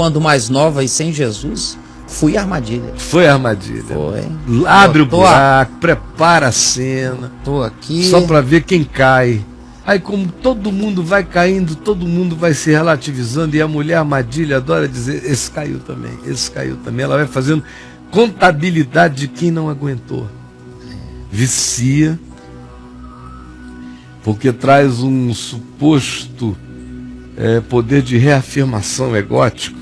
Quando mais nova e sem Jesus, fui armadilha. Foi armadilha. Foi. Abre o buraco, prepara a cena. Tô aqui. Só para ver quem cai. Aí como todo mundo vai caindo, todo mundo vai se relativizando, e a mulher armadilha adora dizer, esse caiu também, esse caiu também. Ela vai fazendo contabilidade de quem não aguentou. Vicia, porque traz um suposto poder de reafirmação egótico,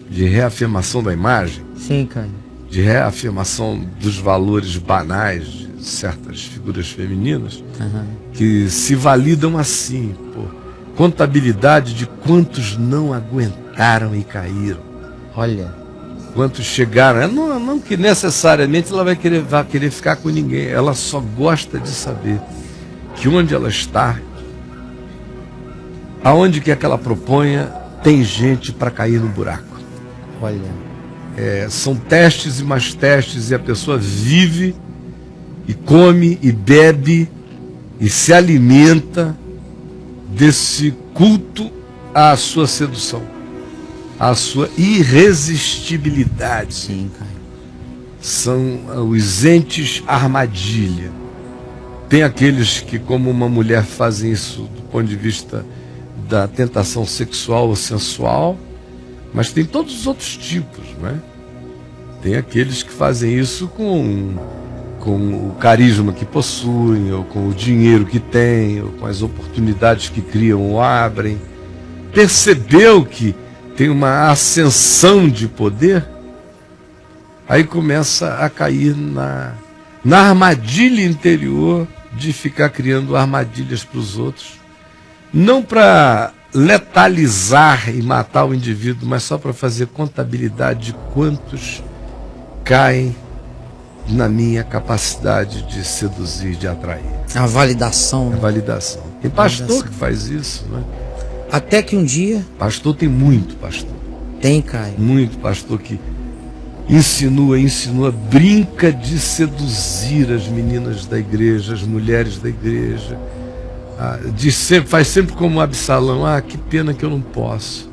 de reafirmação da imagem. Sim, Caio. De reafirmação dos valores banais de certas figuras femininas, que se validam assim, por contabilidade de quantos não aguentaram e caíram. Olha. Quantos chegaram. Não que necessariamente ela vai querer ficar com ninguém. Ela só gosta de saber que onde ela está, aonde quer que ela proponha, tem gente para cair no buraco. Olha. São testes e mais testes, e a pessoa vive e come e bebe e se alimenta desse culto à sua sedução, à sua irresistibilidade. Sim, Caio. São os entes armadilha. Tem aqueles que, como uma mulher, fazem isso do ponto de vista da tentação sexual ou sensual, mas tem todos os outros tipos, não é? Tem aqueles que fazem isso com o carisma que possuem, ou com o dinheiro que têm, ou com as oportunidades que criam ou abrem. Percebeu que tem uma ascensão de poder, aí começa a cair na armadilha interior de ficar criando armadilhas para os outros, não para letalizar e matar o indivíduo, mas só para fazer contabilidade de quantos caem na minha capacidade de seduzir, de atrair. A validação. A validação. Tem pastor que faz isso, né? Até que um dia... Pastor tem muito pastor. Tem, Caio. Muito pastor que insinua, brinca de seduzir as meninas da igreja, as mulheres da igreja. Faz sempre como Absalão, que pena que eu não posso.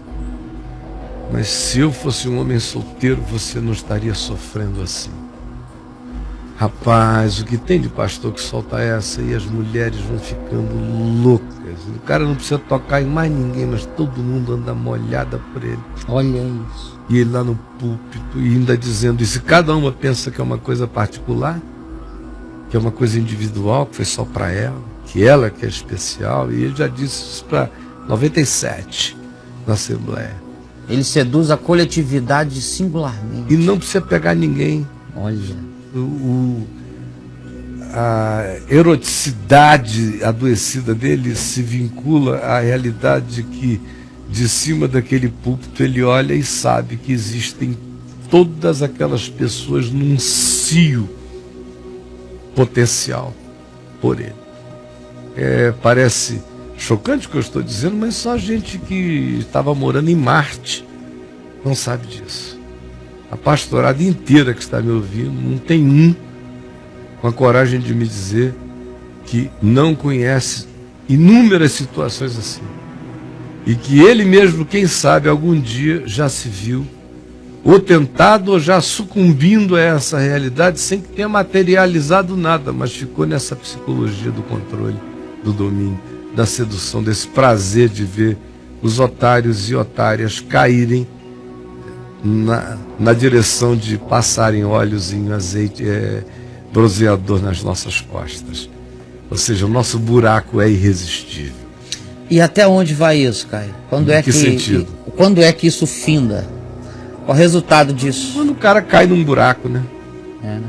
Mas se eu fosse um homem solteiro, você não estaria sofrendo assim. Rapaz, o que tem de pastor que solta essa, e as mulheres vão ficando loucas. O cara não precisa tocar em mais ninguém, mas todo mundo anda molhada por ele. Olha isso. E ele lá no púlpito, e ainda dizendo isso. Cada uma pensa que é uma coisa particular, que é uma coisa individual, que foi só para ela, que ela que é especial. E ele já disse isso para 97 na Assembleia. Ele seduz a coletividade singularmente. E não precisa pegar ninguém. Olha. A eroticidade adoecida dele se vincula à realidade que, de cima daquele púlpito, ele olha e sabe que existem todas aquelas pessoas num cio potencial por ele. Parece chocante o que eu estou dizendo, mas só gente que estava morando em Marte não sabe disso. A pastorada inteira que está me ouvindo, não tem um com a coragem de me dizer que não conhece inúmeras situações assim. E que ele mesmo, quem sabe, algum dia já se viu ou tentado ou já sucumbindo a essa realidade sem que tenha materializado nada, mas ficou nessa psicologia do controle, do domínio, da sedução, desse prazer de ver os otários e otárias caírem na direção de passarem óleos em azeite bronzeador nas nossas costas. Ou seja, o nosso buraco é irresistível. E até onde vai isso, Caio? Quando é que isso finda? Qual o resultado disso? Quando o cara cai num buraco, né? Né?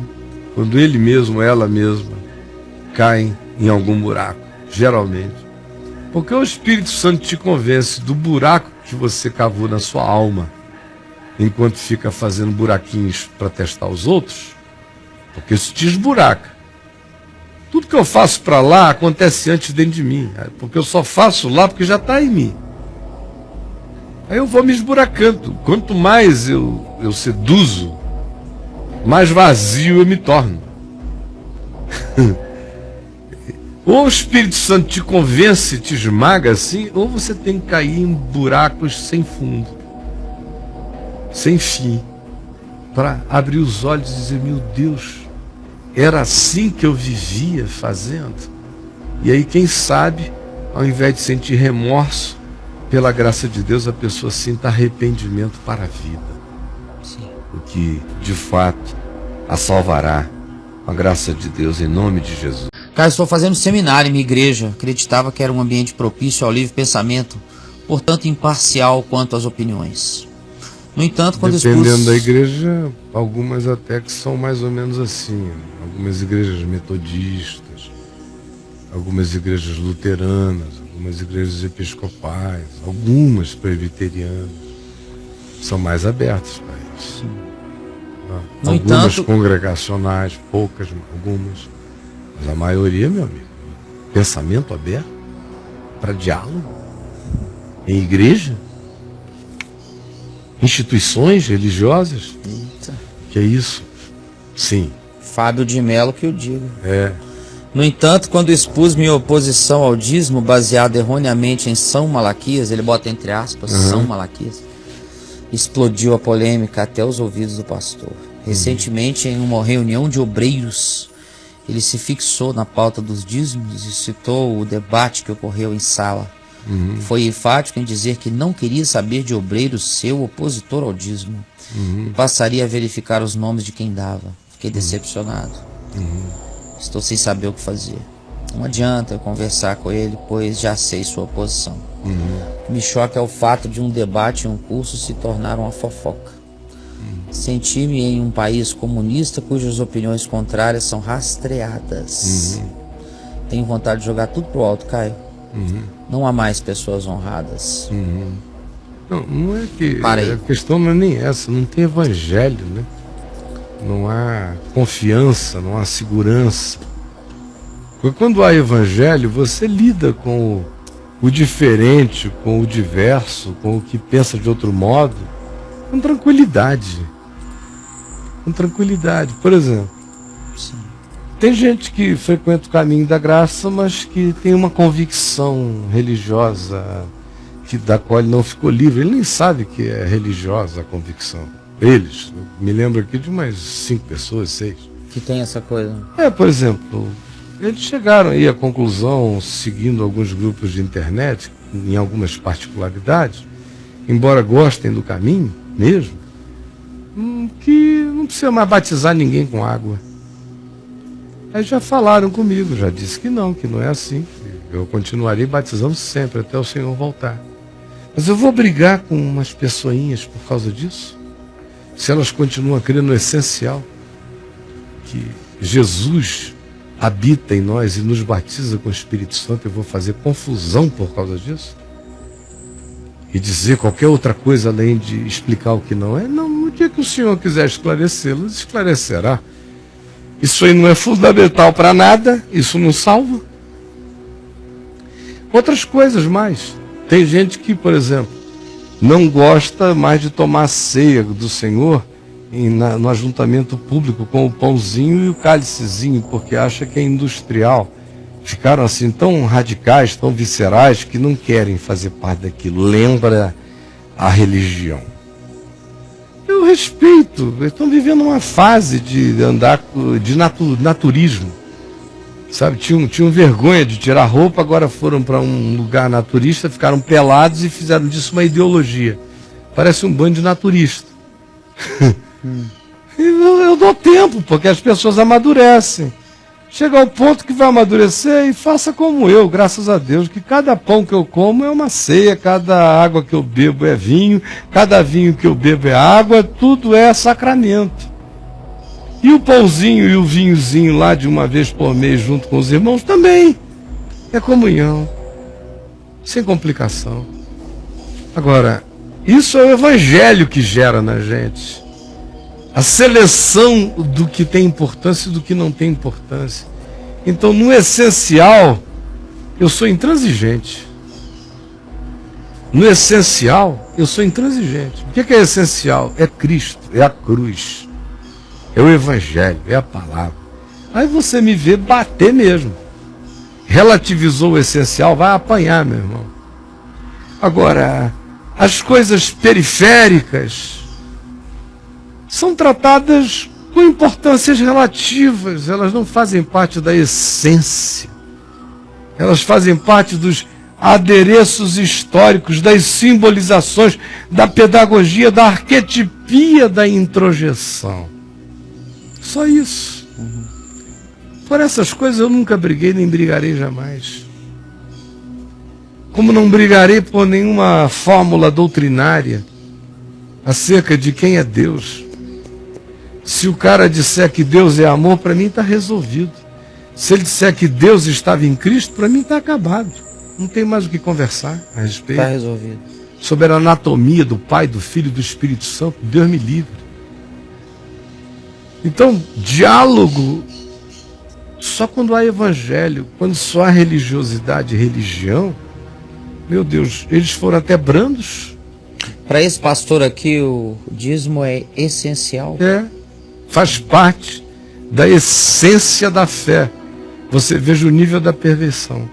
Quando ele mesmo, ela mesma, caem em algum buraco, geralmente. Porque o Espírito Santo te convence do buraco que você cavou na sua alma, enquanto fica fazendo buraquinhos para testar os outros, porque isso te esburaca. Tudo que eu faço para lá acontece antes dentro de mim, porque eu só faço lá porque já está em mim. Aí eu vou me esburacando. Quanto mais eu seduzo, mais vazio eu me torno. Ou o Espírito Santo te convence, te esmaga assim, ou você tem que cair em buracos sem fundo. sem fim, para abrir os olhos e dizer: meu Deus, era assim que eu vivia fazendo? E aí, quem sabe, ao invés de sentir remorso, pela graça de Deus, a pessoa sinta arrependimento para a vida. Sim. O que, de fato, a salvará, com a graça de Deus, em nome de Jesus. Cara, estou fazendo seminário em minha igreja. Acreditava que era um ambiente propício ao livre pensamento, portanto imparcial quanto às opiniões. No entanto, quando dependendo da igreja, algumas até que são mais ou menos assim. Algumas igrejas metodistas, algumas igrejas luteranas, algumas igrejas episcopais, algumas presbiterianas são mais abertas para isso. No Algumas entanto, congregacionais, poucas, algumas, mas a maioria, meu amigo, pensamento aberto para diálogo em igreja, instituições religiosas. Eita. Que é isso? Sim. Fábio de Mello que eu digo. É. No entanto, quando expus minha oposição ao dízimo baseado erroneamente em São Malaquias, ele bota entre aspas, São Malaquias, explodiu a polêmica até os ouvidos do pastor. Recentemente, em uma reunião de obreiros, ele se fixou na pauta dos dízimos e citou o debate que ocorreu em sala. Foi enfático em dizer que não queria saber de obreiros seu opositor ao dízimo e passaria a verificar os nomes de quem dava. Fiquei decepcionado. Estou sem saber o que fazer. Não adianta eu conversar com ele, pois já sei sua posição. O que me choca é o fato de um debate e um curso se tornar uma fofoca. Senti-me em um país comunista cujas opiniões contrárias são rastreadas. Tenho vontade de jogar tudo pro alto, Caio. Não há mais pessoas honradas. Não é que a questão não é nem essa, não tem evangelho, né? Não há confiança, não há segurança. Porque quando há evangelho, você lida com o diferente, com o diverso, com o que pensa de outro modo, com tranquilidade. Com tranquilidade. Por exemplo, tem gente que frequenta o caminho da graça, mas que tem uma convicção religiosa da qual ele não ficou livre. Ele nem sabe que é religiosa a convicção. Eles, eu me lembro aqui de umas 5 pessoas, 6. Que tem essa coisa. Por exemplo, eles chegaram aí à conclusão, seguindo alguns grupos de internet, em algumas particularidades, embora gostem do caminho mesmo, que não precisa mais batizar ninguém com água. Aí já falaram comigo, já disse que não é assim. Eu continuarei batizando sempre até o Senhor voltar. Mas eu vou brigar com umas pessoinhas por causa disso? Se elas continuam a crer no essencial, que Jesus habita em nós e nos batiza com o Espírito Santo, eu vou fazer confusão por causa disso? E dizer qualquer outra coisa além de explicar o que não é? Não, no dia que o Senhor quiser esclarecê-los, esclarecerá. Isso aí não é fundamental para nada, isso não salva. Outras coisas mais. Tem gente que, por exemplo, não gosta mais de tomar ceia do Senhor no ajuntamento público com o pãozinho e o cálicezinho, porque acha que é industrial. Ficaram assim tão radicais, tão viscerais, que não querem fazer parte daquilo. Lembra a religião. Eu respeito, estão vivendo uma fase de andar de naturismo. Sabe, tinham vergonha de tirar roupa, agora foram para um lugar naturista, ficaram pelados e fizeram disso uma ideologia. Parece um bando de naturista. Eu dou tempo, porque as pessoas amadurecem. Chega ao ponto que vai amadurecer e faça como eu, graças a Deus, que cada pão que eu como é uma ceia, cada água que eu bebo é vinho, cada vinho que eu bebo é água, tudo é sacramento. E o pãozinho e o vinhozinho lá de uma vez por mês junto com os irmãos também é comunhão, sem complicação. Agora, isso é o evangelho que gera na gente. A seleção do que tem importância e do que não tem importância. Então, no essencial, eu sou intransigente. No essencial, eu sou intransigente. O que é essencial? É Cristo, é a cruz, é o evangelho, é a palavra. Aí você me vê bater mesmo. Relativizou o essencial, vai apanhar, meu irmão. Agora, as coisas periféricas, são tratadas com importâncias relativas, elas não fazem parte da essência. Elas fazem parte dos adereços históricos, das simbolizações, da pedagogia, da arquetipia da introjeção. Só isso. Por essas coisas eu nunca briguei, nem brigarei jamais. Como não brigarei por nenhuma fórmula doutrinária acerca de quem é Deus. Se o cara disser que Deus é amor, para mim está resolvido. Se ele disser que Deus estava em Cristo, para mim está acabado. Não tem mais o que conversar a respeito. Está resolvido. Sobre a anatomia do Pai, do Filho e do Espírito Santo, Deus me livre. Então, diálogo só quando há evangelho, quando só há religiosidade e religião, meu Deus, eles foram até brandos. Para esse pastor aqui, o dízimo é essencial. Faz parte da essência da fé. Você veja o nível da perversão.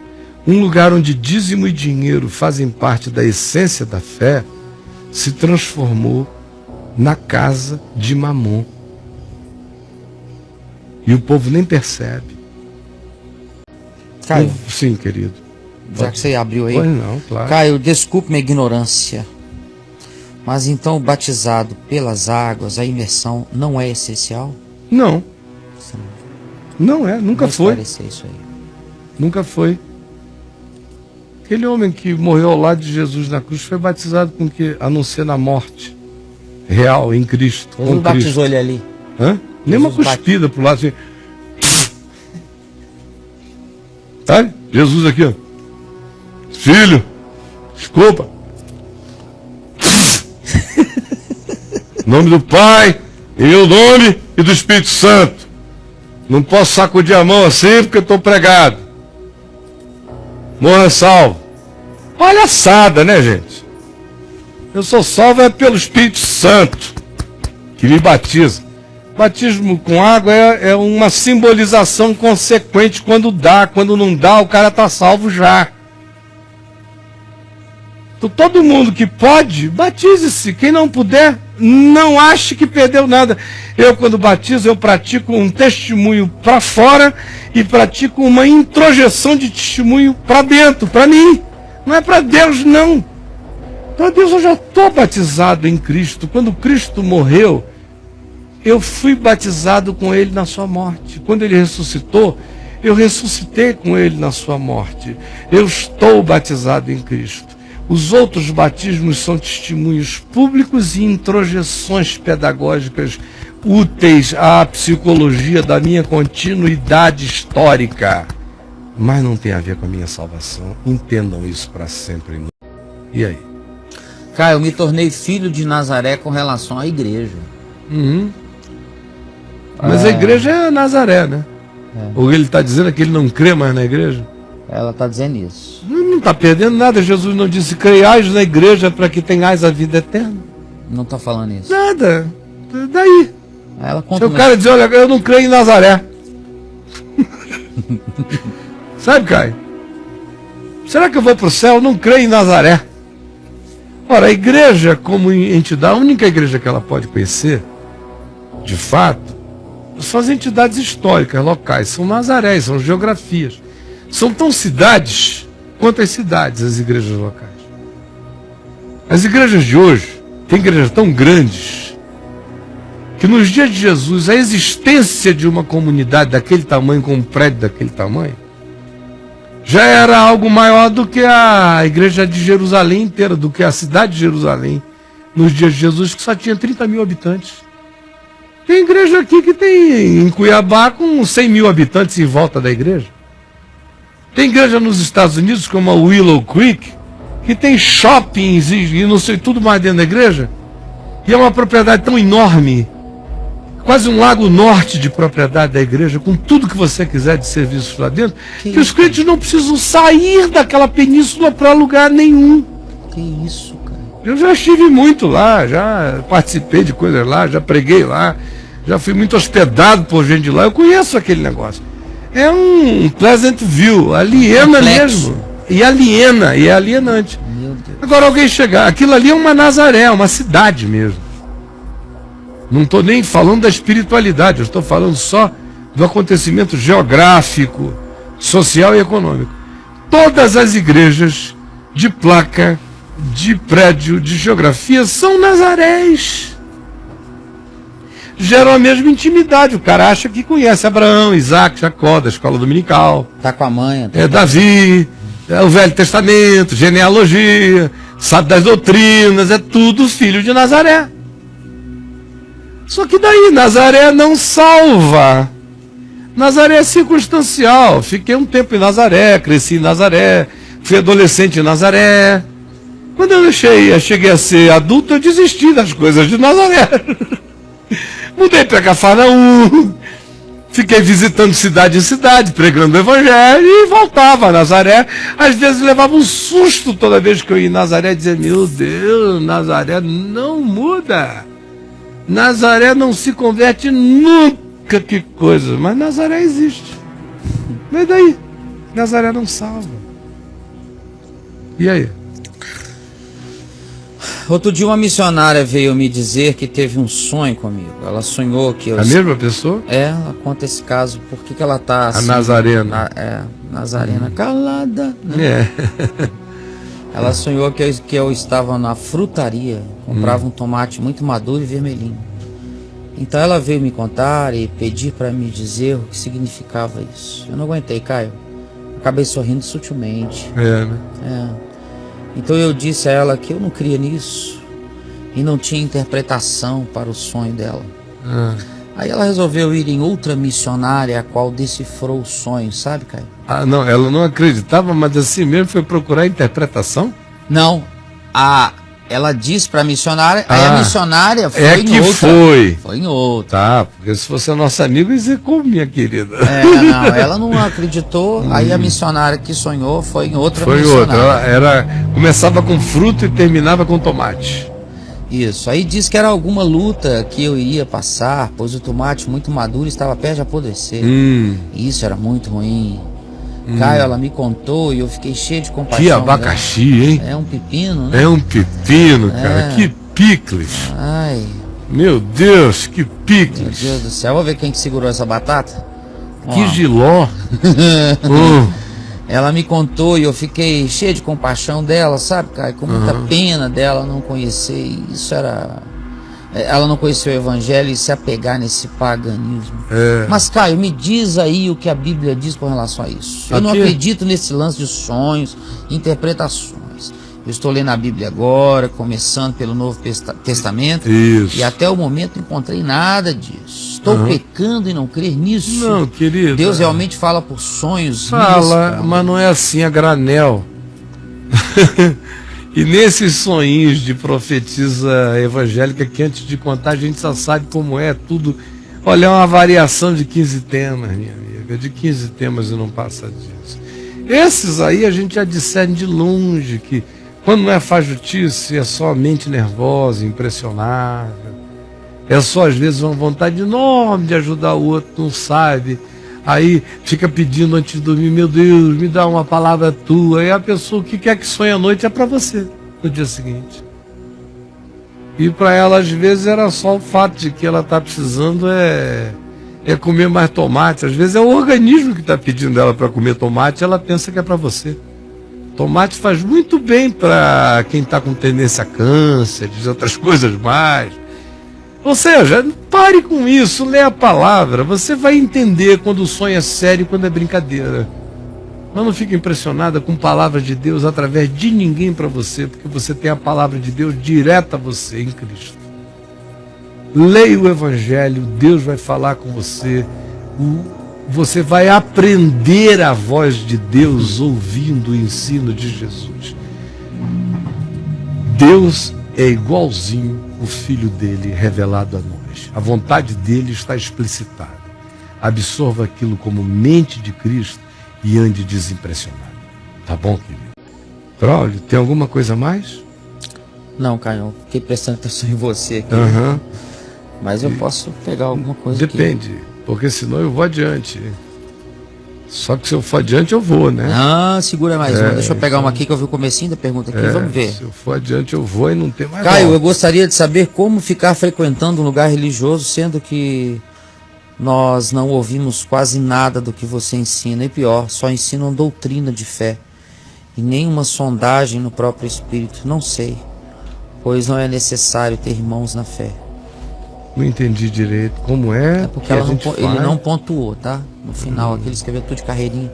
Um lugar onde dízimo e dinheiro fazem parte da essência da fé, se transformou na casa de Mamon. E o povo nem percebe. Caio, sim, querido. Já que você abriu aí. Pois não, claro. Caio, desculpe minha ignorância, mas então o batizado pelas águas, a imersão, não é essencial? Não. Não é, nunca foi. Isso aí. Nunca foi. Aquele homem que morreu ao lado de Jesus na cruz foi batizado com que? Anunciando a morte real em Cristo. Jesus batizou ele ali. Hã? Nem uma cuspida pro lado assim. Sabe? Jesus aqui, ó. Filho, desculpa. Em nome do Pai, em meu nome e do Espírito Santo. Não posso sacudir a mão assim porque eu estou pregado. Morra salvo. Palhaçada, né, gente? Eu sou salvo é pelo Espírito Santo, que me batiza. Batismo com água é uma simbolização consequente quando dá. Quando não dá, o cara está salvo já. Então, todo mundo que pode, batize-se. Quem não puder, não ache que perdeu nada. Eu, quando batizo, eu pratico um testemunho para fora e pratico uma introjeção de testemunho para dentro, para mim. Não é para Deus, não. Para Deus, eu já estou batizado em Cristo. Quando Cristo morreu, eu fui batizado com Ele na sua morte. Quando Ele ressuscitou, eu ressuscitei com Ele na sua morte. Eu estou batizado em Cristo. Os outros batismos são testemunhos públicos e introjeções pedagógicas úteis à psicologia da minha continuidade histórica. Mas não tem a ver com a minha salvação. Entendam isso para sempre. E aí? Caio, eu me tornei filho de Nazaré com relação à igreja. Mas a igreja é Nazaré, né? Ou ele está dizendo que ele não crê mais na igreja? Ela está dizendo isso. Não está perdendo nada. Jesus não disse: creiais na igreja para que tenhais a vida eterna. Não está falando isso. Nada. Daí. Ela conta. Se o cara dizer: olha, eu não creio em Nazaré. Sabe, Caio? Será que eu vou para o céu? Eu não creio em Nazaré. Ora, a igreja como entidade, a única igreja que ela pode conhecer, de fato, são as entidades históricas, locais. São Nazarés, são geografias. São tão cidades quanto as cidades, as igrejas locais. As igrejas de hoje têm igrejas tão grandes que nos dias de Jesus a existência de uma comunidade daquele tamanho, com um prédio daquele tamanho, já era algo maior do que a igreja de Jerusalém inteira, do que a cidade de Jerusalém, nos dias de Jesus, que só tinha 30 mil habitantes. Tem igreja aqui que tem em Cuiabá com 100 mil habitantes em volta da igreja. Tem igreja nos Estados Unidos, como a Willow Creek, que tem shoppings e não sei tudo mais dentro da igreja. E é uma propriedade tão enorme, quase um lago norte de propriedade da igreja, com tudo que você quiser de serviços lá dentro, que os crentes não precisam sair daquela península para lugar nenhum. Que isso, cara? Eu já estive muito lá, já participei de coisas lá, já preguei lá, já fui muito hospedado por gente de lá, eu conheço aquele negócio. É um Pleasant View, aliena mesmo. E aliena, e é alienante. Meu Deus. Agora alguém chegar, aquilo ali é uma Nazaré, uma cidade mesmo. Não estou nem falando da espiritualidade, eu estou falando só do acontecimento geográfico, social e econômico. Todas as igrejas de placa, de prédio, de geografia são Nazarés. Geram a mesma intimidade. O cara acha que conhece Abraão, Isaac, Jacó, da escola dominical. Tá com a manha. É Davi, é o Velho Testamento, genealogia, sabe das doutrinas, é tudo filho de Nazaré. Só que daí, Nazaré não salva. Nazaré é circunstancial. Fiquei um tempo em Nazaré, cresci em Nazaré, fui adolescente em Nazaré. Quando eu cheguei a ser adulto, eu desisti das coisas de Nazaré. Mudei para Cafarnaum, fiquei visitando cidade em cidade, pregando o evangelho e voltava a Nazaré. Às vezes levava um susto toda vez que eu ia em Nazaré, dizia, meu Deus, Nazaré não muda. Nazaré não se converte nunca, que coisa. Mas Nazaré existe. Mas daí? Nazaré não salva. E aí? Outro dia uma missionária veio me dizer que teve um sonho comigo. Ela sonhou que eu... A mesma pessoa? Ela conta esse caso. Por que ela tá assim... A Nazarena. Nazarena calada. Né? É. Ela sonhou que eu estava na frutaria, comprava um tomate muito maduro e vermelhinho. Então ela veio me contar e pedir para me dizer o que significava isso. Eu não aguentei, Caio. Acabei sorrindo sutilmente. Né? Então eu disse a ela que eu não cria nisso e não tinha interpretação para o sonho dela. Aí ela resolveu ir em outra missionária, a qual decifrou o sonho, sabe, Caio? Não, ela não acreditava, mas assim mesmo foi procurar interpretação? Não, ela disse para a missionária, aí a missionária foi em outra. Foi em outra. Tá, porque se fosse a nossa amiga, ia como, minha querida. Não, ela não acreditou, aí a missionária que sonhou foi em outra missionária. Foi outra, começava com fruto e terminava com tomate. Isso, aí disse que era alguma luta que eu iria passar, pois o tomate muito maduro estava perto de apodrecer. Isso era muito ruim. Caio, ela me contou e eu fiquei cheio de compaixão. Que abacaxi, hein? É um pepino, né? É um pepino, cara. Que picles. Ai. Meu Deus, que picles. Meu Deus do céu, vou ver quem que segurou essa batata. Que giló. Ela me contou e eu fiquei cheio de compaixão dela, sabe, Caio? Com muita pena dela não conhecer. Isso era... Ela não conheceu o evangelho e se apegar nesse paganismo. Mas, Caio, me diz aí o que a Bíblia diz com relação a isso. Eu não acredito nesse lance de sonhos, interpretações. Eu estou lendo a Bíblia agora, começando pelo Novo Testamento. Isso. E até o momento não encontrei nada disso. Estou pecando em não crer nisso. Não, querido. Deus realmente fala por sonhos. Fala, mas não é assim a granel. E nesses sonhos de profetisa evangélica, que antes de contar a gente só sabe como é tudo. Olha, é uma variação de 15 temas, minha amiga. De 15 temas e não passa disso. Esses aí a gente já discerne de longe que quando não é fajutice, é só mente nervosa, impressionável. É só às vezes uma vontade enorme de ajudar o outro, não sabe. Aí fica pedindo antes de dormir, meu Deus, me dá uma palavra tua. E a pessoa, o que quer que sonhe à noite é para você, no dia seguinte. E para ela, às vezes, era só o fato de que ela está precisando é comer mais tomate. Às vezes é o organismo que está pedindo ela para comer tomate, ela pensa que é para você. Tomate faz muito bem para quem está com tendência a câncer, de outras coisas mais. Ou seja, pare com isso, lê a palavra. Você vai entender quando o sonho é sério e quando é brincadeira. Mas não fique impressionada com palavras de Deus através de ninguém para você, porque você tem a palavra de Deus direta a você em Cristo. Leia o Evangelho, Deus vai falar com você. Você vai aprender a voz de Deus ouvindo o ensino de Jesus. Deus é igualzinho o Filho dele revelado a nós. A vontade dele está explicitada. Absorva aquilo como mente de Cristo e ande desimpressionado. Tá bom, querido? Braulio, tem alguma coisa a mais? Não, Caio, fiquei prestando atenção em você aqui. Mas eu posso pegar alguma coisa Depende, porque senão eu vou adiante. Só que se eu for adiante, eu vou, né? Ah, segura mais uma. Deixa eu pegar uma aqui que eu vi o comecinho da pergunta aqui. Vamos ver. Se eu for adiante, eu vou e não tem mais Caio, volta. eu gostaria de saber como ficar frequentando um lugar religioso, sendo que nós não ouvimos quase nada do que você ensina. E pior, só ensinam doutrina de fé. E nenhuma sondagem no próprio espírito. Não sei, pois não é necessário ter irmãos na fé. Não entendi direito. Como é Porque que a gente ele faz? não pontuou, tá? No final, aqui ele escreveu tudo de carreirinha.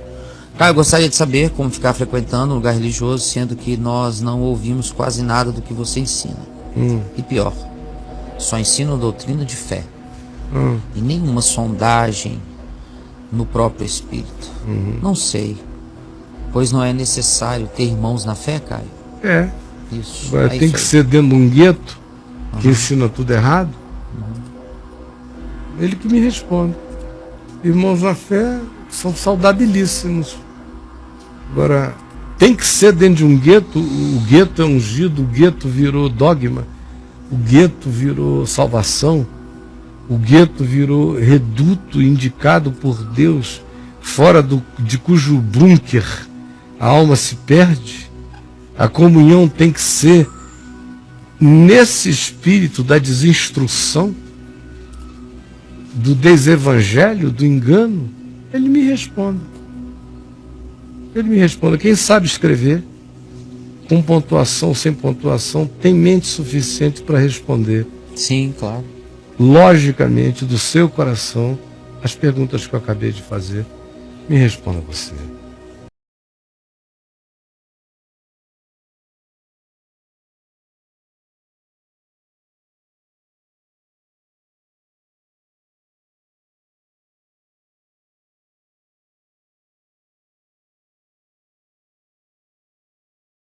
Caio, eu gostaria de saber como ficar frequentando um lugar religioso, sendo que nós não ouvimos quase nada do que você ensina. E pior, só ensinam doutrina de fé. E nenhuma sondagem no próprio espírito. Não sei, pois não é necessário ter irmãos na fé, Caio? É. Isso. Agora, tem que ser dentro de um gueto que ensina tudo errado? Ele que me responde. Irmãos na fé são saudabilíssimos. Agora, tem que ser dentro de um gueto. O gueto é ungido, o gueto virou dogma, o gueto virou salvação, o gueto virou reduto indicado por Deus, fora de cujo bunker a alma se perde. A comunhão tem que ser nesse espírito da desinstrução, do desevangelho, do engano. Ele me responde. Ele me responde. Quem sabe escrever, com pontuação, sem pontuação, tem mente suficiente para responder. Sim, claro. Logicamente, do seu coração, as perguntas que eu acabei de fazer. Me responda você.